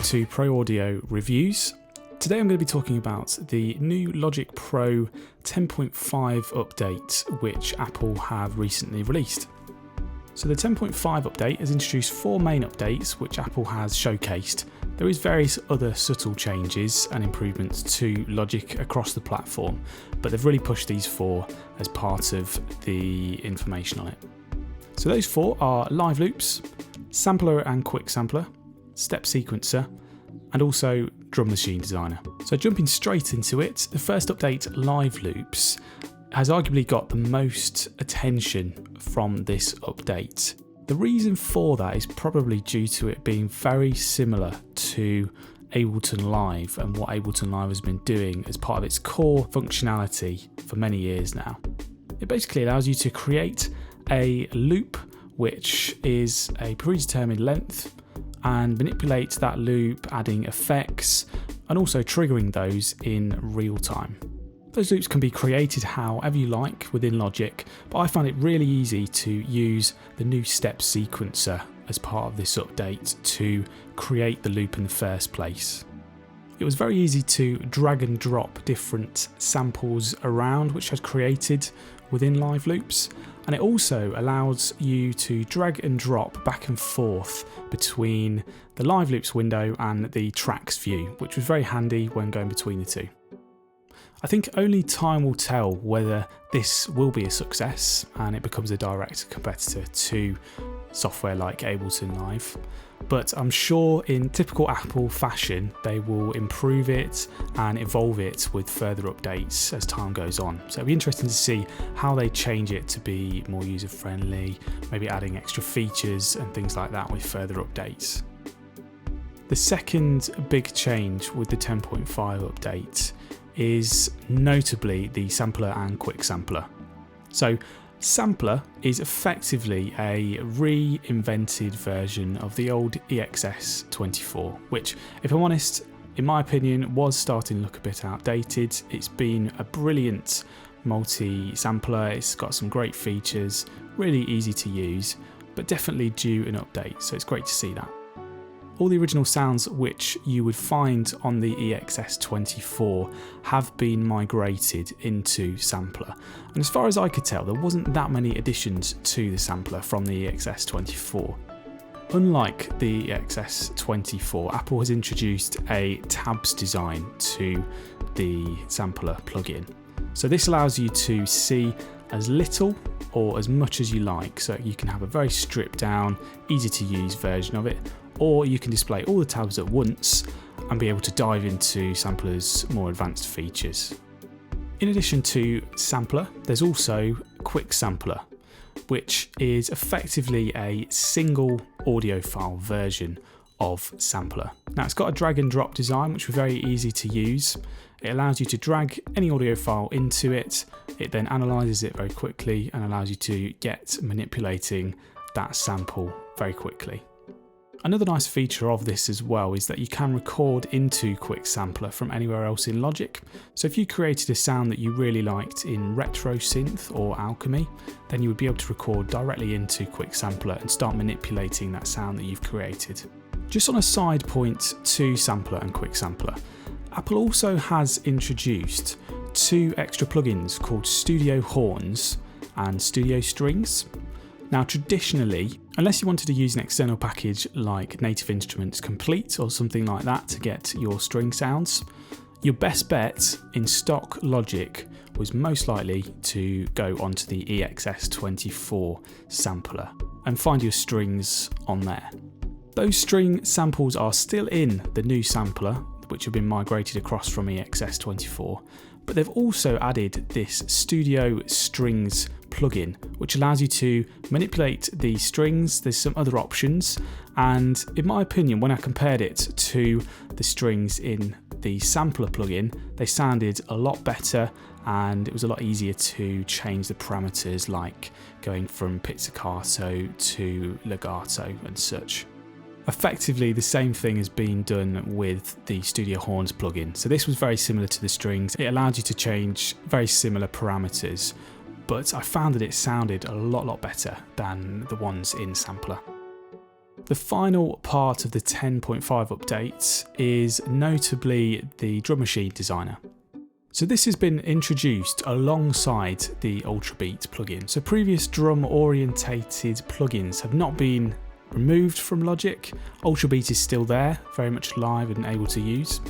to Pro Audio Reviews. Today I'm going to be talking about the new Logic Pro 10.5 update which Apple have recently released. So the 10.5 update has introduced 4 main updates which Apple has showcased. There is various other subtle changes and improvements to Logic across the platform, but they've really pushed these 4 as part of the information on it. So those 4 are Live Loops, Sampler and Quick Sampler, Step Sequencer, and also Drum Machine Designer. So jumping straight into it, the first update, Live Loops, has arguably got the most attention from this update. The reason for that is probably due to it being very similar to Ableton Live and what Ableton Live has been doing as part of its core functionality for many years now. It basically allows you to create a loop which is a predetermined length and manipulate that loop, adding effects and also triggering those in real time. Those loops can be created however you like within Logic, but I found it really easy to use the new Step Sequencer as part of this update to create the loop in the first place. It was very easy to drag and drop different samples around which I'd created within Live Loops, and it also allows you to drag and drop back and forth between the Live Loops window and the tracks view, which was very handy when going between the two. I think only time will tell whether this will be a success and it becomes a direct competitor to software like Ableton Live, but I'm sure in typical Apple fashion they will improve it and evolve it with further updates as time goes on. So it'll be interesting to see how they change it to be more user friendly, maybe adding extra features and things like that with further updates. The second big change with the 10.5 update is notably the Sampler and Quick Sampler. So Sampler is effectively a reinvented version of the old EXS24, which, if I'm honest, in my opinion, was starting to look a bit outdated. It's been a brilliant multi-sampler, it's got some great features, really easy to use, but definitely due an update, so it's great to see that. All the original sounds which you would find on the EXS24 have been migrated into Sampler. And as far as I could tell, there wasn't that many additions to the Sampler from the EXS24. Unlike the EXS24, Apple has introduced a tabs design to the Sampler plugin. So this allows you to see as little or as much as you like. So you can have a very stripped down, easy to use version of it, or you can display all the tabs at once and be able to dive into Sampler's more advanced features. In addition to Sampler, there's also Quick Sampler, which is effectively a single audio file version of Sampler. Now it's got a drag and drop design which was very easy to use. It allows you to drag any audio file into it, it then analyses it very quickly and allows you to get manipulating that sample very quickly. Another nice feature of this as well is that you can record into Quick Sampler from anywhere else in Logic. So if you created a sound that you really liked in Retro Synth or Alchemy, then you would be able to record directly into Quick Sampler and start manipulating that sound that you've created. Just on a side point to Sampler and Quick Sampler, Apple also has introduced 2 extra plugins called Studio Horns and Studio Strings. Now traditionally, unless you wanted to use an external package like Native Instruments Complete or something like that to get your string sounds, your best bet in stock Logic was most likely to go onto the EXS24 sampler and find your strings on there. Those string samples are still in the new sampler, which have been migrated across from EXS24, but they've also added this Studio Strings plugin, which allows you to manipulate the strings. There's some other options, and in my opinion, when I compared it to the strings in the Sampler plugin, they sounded a lot better and it was a lot easier to change the parameters, like going from pizzicato to legato and such. Effectively, the same thing has been done with the Studio Horns plugin. So this was very similar to the strings. It allowed you to change very similar parameters, but I found that it sounded a lot better than the ones in Sampler. The final part of the 10.5 update is notably the Drum Machine Designer. So this has been introduced alongside the Ultrabeat plugin. So previous drum orientated plugins have not been removed from Logic. Ultrabeat is still there, very much live and able to use,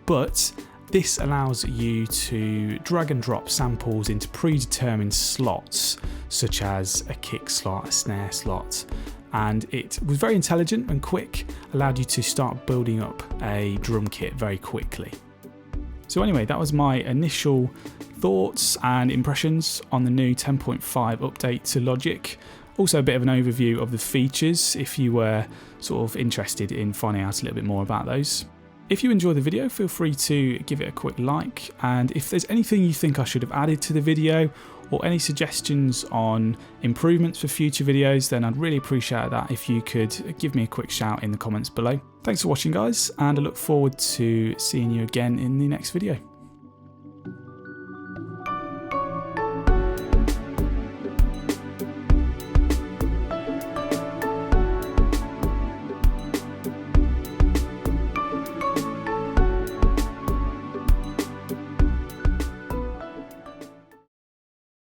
but this allows you to drag and drop samples into predetermined slots, such as a kick slot, a snare slot, and it was very intelligent and quick, allowed you to start building up a drum kit very quickly. So anyway, that was my initial thoughts and impressions on the new 10.5 update to Logic. Also a bit of an overview of the features if you were sort of interested in finding out a little bit more about those. If you enjoyed the video, feel free to give it a quick like, and if there's anything you think I should have added to the video or any suggestions on improvements for future videos, then I'd really appreciate that if you could give me a quick shout in the comments below. Thanks for watching guys, and I look forward to seeing you again in the next video.